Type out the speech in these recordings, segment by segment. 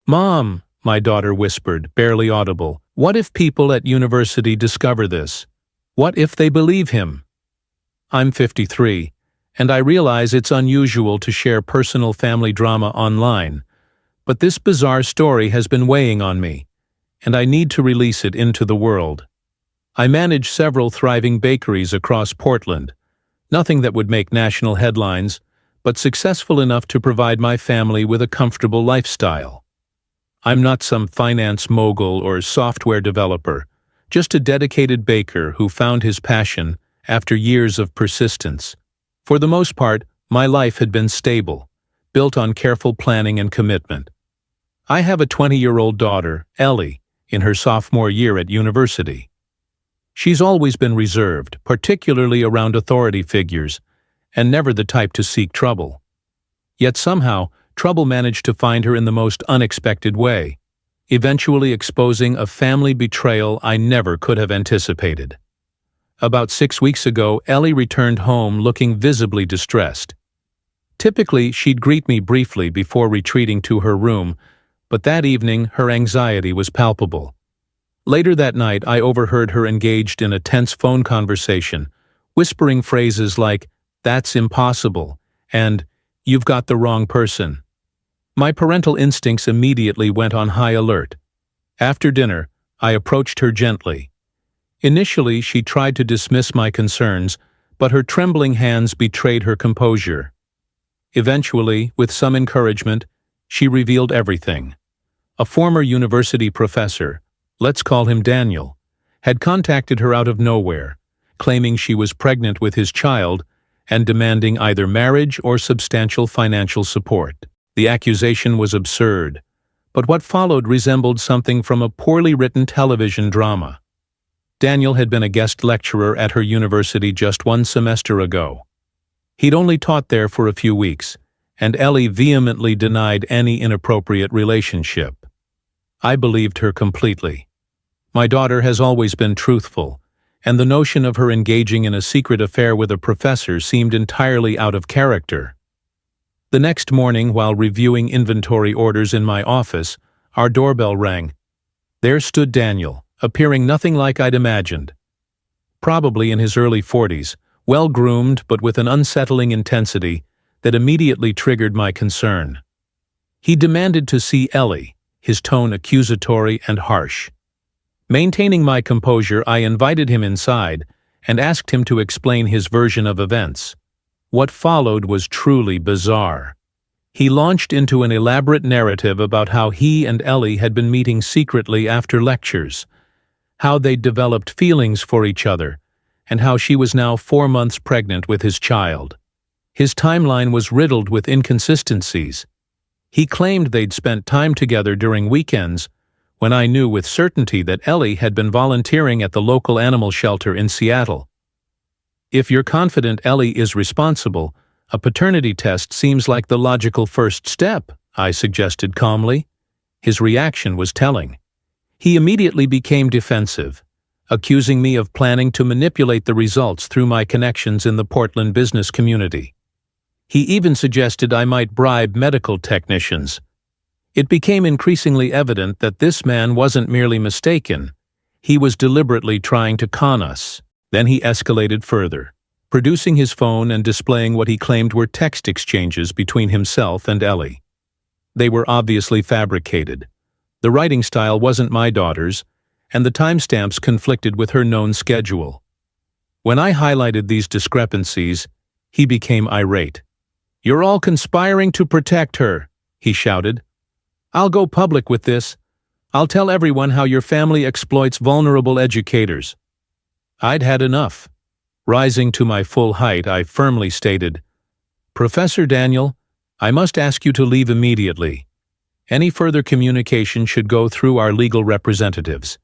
"Mom," my daughter whispered, barely audible, "what if people at university discover this? What if they believe him?" I'm 53, and I realize it's unusual to share personal family drama online, but this bizarre story has been weighing on me, and I need to release it into the world. I manage several thriving bakeries across Portland, nothing that would make national headlines, but successful enough to provide my family with a comfortable lifestyle. I'm not some finance mogul or software developer, just a dedicated baker who found his passion after years of persistence. For the most part, my life had been stable, built on careful planning and commitment. I have a 20-year-old daughter, Ellie, in her sophomore year at university. She's always been reserved, particularly around authority figures, and never the type to seek trouble. Yet somehow, trouble managed to find her in the most unexpected way, eventually exposing a family betrayal I never could have anticipated. About 6 weeks ago, Ellie returned home looking visibly distressed. Typically, she'd greet me briefly before retreating to her room, but that evening her anxiety was palpable. Later that night, I overheard her engaged in a tense phone conversation, whispering phrases like, "That's impossible," and "You've got the wrong person." My parental instincts immediately went on high alert. After dinner, I approached her gently. Initially, she tried to dismiss my concerns, but her trembling hands betrayed her composure. Eventually, with some encouragement, she revealed everything. A former university professor, let's call him Daniel, had contacted her out of nowhere, claiming she was pregnant with his child and demanding either marriage or substantial financial support. The accusation was absurd, but what followed resembled something from a poorly written television drama. Daniel had been a guest lecturer at her university just 1 semester ago. He'd only taught there for a few weeks, and Ellie vehemently denied any inappropriate relationship. I believed her completely. My daughter has always been truthful, and the notion of her engaging in a secret affair with a professor seemed entirely out of character. The next morning, while reviewing inventory orders in my office, our doorbell rang. There stood Daniel, appearing nothing like I'd imagined. Probably in his early 40s, well-groomed but with an unsettling intensity that immediately triggered my concern. He demanded to see Ellie, his tone accusatory and harsh. Maintaining my composure, I invited him inside and asked him to explain his version of events. What followed was truly bizarre. He launched into an elaborate narrative about how he and Ellie had been meeting secretly after lectures, how they'd developed feelings for each other, and how she was now 4 months pregnant with his child. His timeline was riddled with inconsistencies. He claimed they'd spent time together during weekends, when I knew with certainty that Ellie had been volunteering at the local animal shelter in Seattle. If you're confident Ellie is responsible, a paternity test seems like the logical first step, I suggested calmly. His reaction was telling. He immediately became defensive, accusing me of planning to manipulate the results through my connections in the Portland business community. He even suggested I might bribe medical technicians. It became increasingly evident that this man wasn't merely mistaken. He was deliberately trying to con us. Then he escalated further, producing his phone and displaying what he claimed were text exchanges between himself and Ellie. They were obviously fabricated. The writing style wasn't my daughter's, and the timestamps conflicted with her known schedule. When I highlighted these discrepancies, he became irate. "You're all conspiring to protect her," he shouted. "I'll go public with this. I'll tell everyone how your family exploits vulnerable educators." I'd had enough. Rising to my full height, I firmly stated, "Professor Daniel, I must ask you to leave immediately. Any further communication should go through our legal representatives.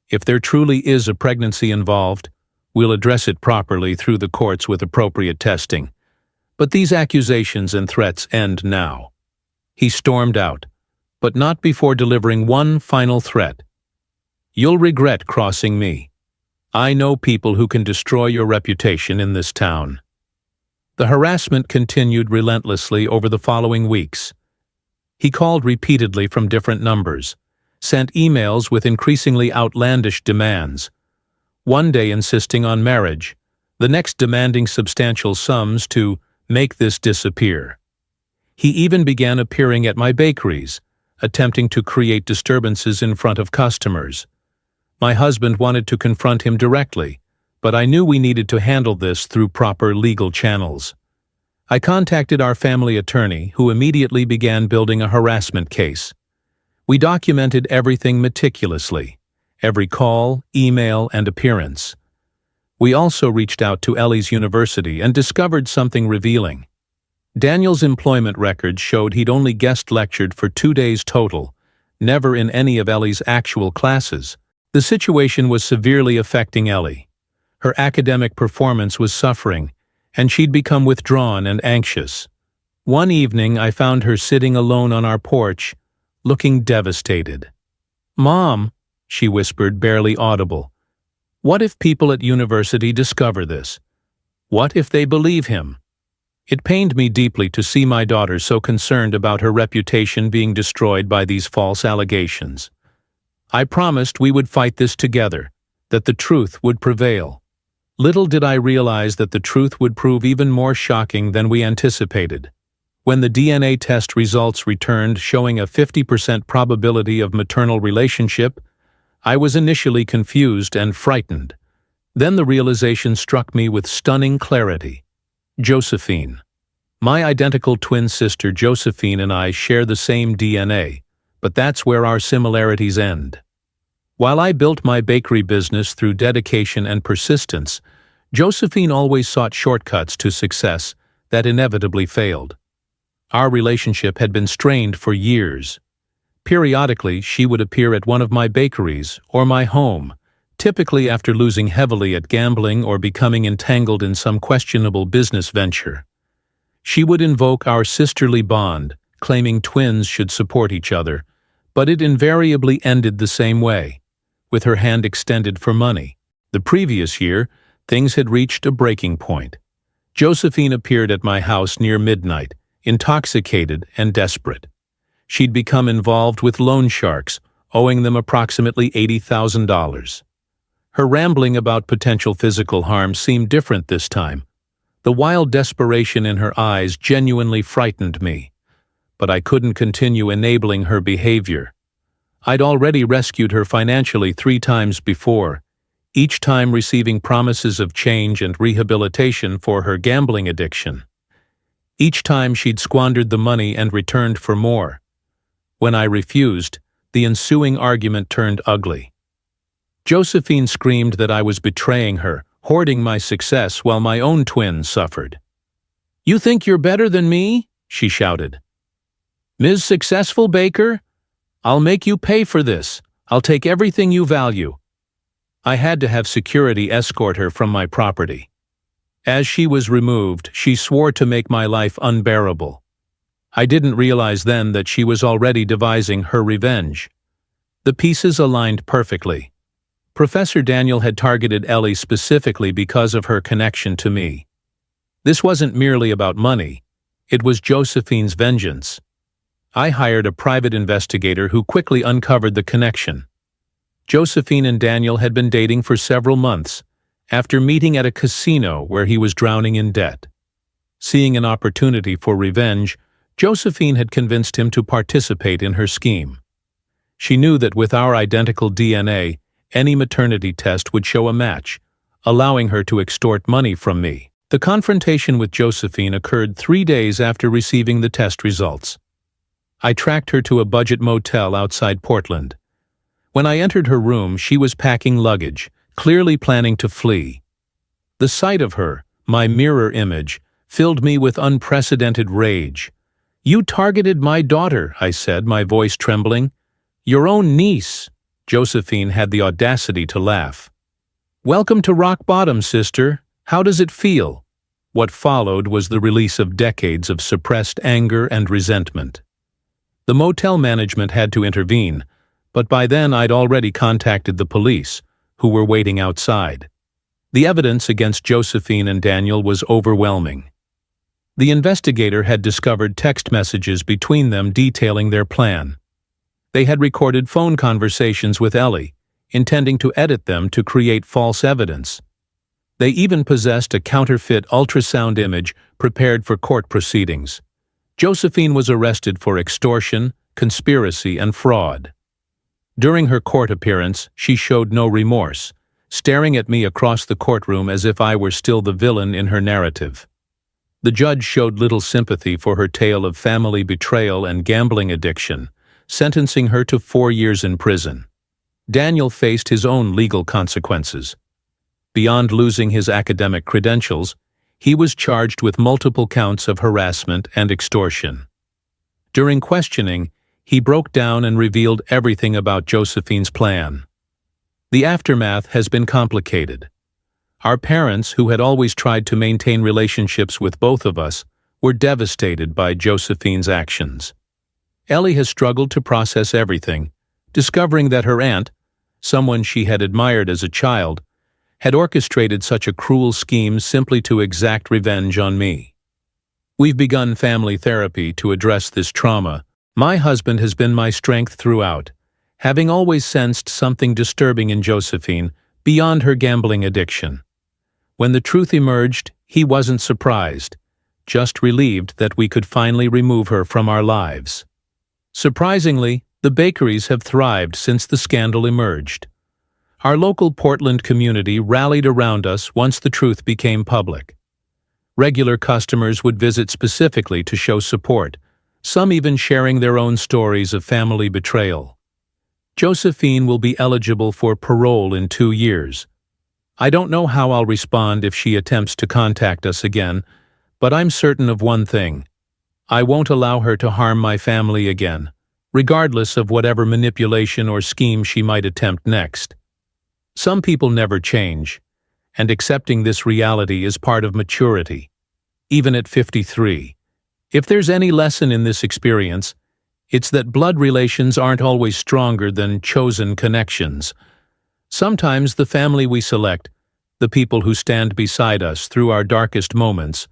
If there truly is a pregnancy involved, we'll address it properly through the courts with appropriate testing. But these accusations and threats end now." He stormed out, but not before delivering one final threat. "You'll regret crossing me. I know people who can destroy your reputation in this town." The harassment continued relentlessly over the following weeks. He called repeatedly from different numbers, sent emails with increasingly outlandish demands, one day insisting on marriage, the next demanding substantial sums to make this disappear. He even began appearing at my bakeries, attempting to create disturbances in front of customers. My husband wanted to confront him directly, but I knew we needed to handle this through proper legal channels. I contacted our family attorney, who immediately began building a harassment case. We documented everything meticulously, every call, email, and appearance. We also reached out to Ellie's university and discovered something revealing. Daniel's employment records showed he'd only guest lectured for 2 days total, never in any of Ellie's actual classes. The situation was severely affecting Ellie. Her academic performance was suffering, and she'd become withdrawn and anxious. One evening, I found her sitting alone on our porch, looking devastated. "Mom," she whispered, barely audible, "what if people at university discover this? What if they believe him?" It pained me deeply to see my daughter so concerned about her reputation being destroyed by these false allegations. I promised we would fight this together, that the truth would prevail. Little did I realize that the truth would prove even more shocking than we anticipated. When the DNA test results returned showing a 50% probability of maternal relationship, I was initially confused and frightened. Then the realization struck me with stunning clarity. Josephine. My identical twin sister Josephine and I share the same DNA, but that's where our similarities end. While I built my bakery business through dedication and persistence, Josephine always sought shortcuts to success that inevitably failed. Our relationship had been strained for years. Periodically, she would appear at one of my bakeries or my home, typically after losing heavily at gambling or becoming entangled in some questionable business venture. She would invoke our sisterly bond, claiming twins should support each other, but it invariably ended the same way, with her hand extended for money. The previous year, things had reached a breaking point. Josephine appeared at my house near midnight, intoxicated and desperate. She'd become involved with loan sharks, owing them approximately $80,000. Her rambling about potential physical harm seemed different this time. The wild desperation in her eyes genuinely frightened me, but I couldn't continue enabling her behavior. I'd already rescued her financially 3 times before, each time receiving promises of change and rehabilitation for her gambling addiction. Each time she'd squandered the money and returned for more. When I refused, the ensuing argument turned ugly. Josephine screamed that I was betraying her, hoarding my success while my own twin suffered. "You think you're better than me?" she shouted. "Ms. Successful Baker, I'll make you pay for this. I'll take everything you value." I had to have security escort her from my property. As she was removed, she swore to make my life unbearable. I didn't realize then that she was already devising her revenge. The pieces aligned perfectly. Professor Daniel had targeted Ellie specifically because of her connection to me. This wasn't merely about money. It was Josephine's vengeance. I hired a private investigator who quickly uncovered the connection. Josephine and Daniel had been dating for several months, after meeting at a casino where he was drowning in debt. Seeing an opportunity for revenge, Josephine had convinced him to participate in her scheme. She knew that with our identical DNA, any maternity test would show a match, allowing her to extort money from me. The confrontation with Josephine occurred 3 days after receiving the test results. I tracked her to a budget motel outside Portland. When I entered her room, she was packing luggage, clearly planning to flee. The sight of her, my mirror image, filled me with unprecedented rage. "You targeted my daughter," I said, my voice trembling. "Your own niece." Josephine had the audacity to laugh. "Welcome to rock bottom, sister. How does it feel?" What followed was the release of decades of suppressed anger and resentment. The motel management had to intervene, but by then I'd already contacted the police, who were waiting outside. The evidence against Josephine and Daniel was overwhelming. The investigator had discovered text messages between them detailing their plan. They had recorded phone conversations with Ellie, intending to edit them to create false evidence. They even possessed a counterfeit ultrasound image prepared for court proceedings. Josephine was arrested for extortion, conspiracy, and fraud. During her court appearance, she showed no remorse, staring at me across the courtroom as if I were still the villain in her narrative. The judge showed little sympathy for her tale of family betrayal and gambling addiction, sentencing her to 4 years in prison. Daniel faced his own legal consequences. Beyond losing his academic credentials, he was charged with multiple counts of harassment and extortion. During questioning, he broke down and revealed everything about Josephine's plan. The aftermath has been complicated. Our parents, who had always tried to maintain relationships with both of us, were devastated by Josephine's actions. Ellie has struggled to process everything, discovering that her aunt, someone she had admired as a child, had orchestrated such a cruel scheme simply to exact revenge on me. We've begun family therapy to address this trauma. My husband has been my strength throughout, having always sensed something disturbing in Josephine beyond her gambling addiction. When the truth emerged, he wasn't surprised, just relieved that we could finally remove her from our lives. Surprisingly, the bakeries have thrived since the scandal emerged. Our local Portland community rallied around us once the truth became public. Regular customers would visit specifically to show support, some even sharing their own stories of family betrayal. Josephine will be eligible for parole in 2 years. I don't know how I'll respond if she attempts to contact us again, but I'm certain of one thing. I won't allow her to harm my family again, regardless of whatever manipulation or scheme she might attempt next. Some people never change, and accepting this reality is part of maturity, even at 53. If there's any lesson in this experience, it's that blood relations aren't always stronger than chosen connections. Sometimes the family we select, the people who stand beside us through our darkest moments,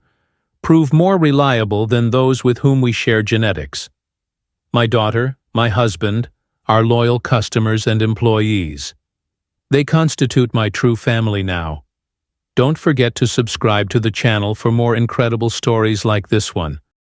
prove more reliable than those with whom we share genetics. My daughter, my husband, our loyal customers and employees. They constitute my true family now. Don't forget to subscribe to the channel for more incredible stories like this one.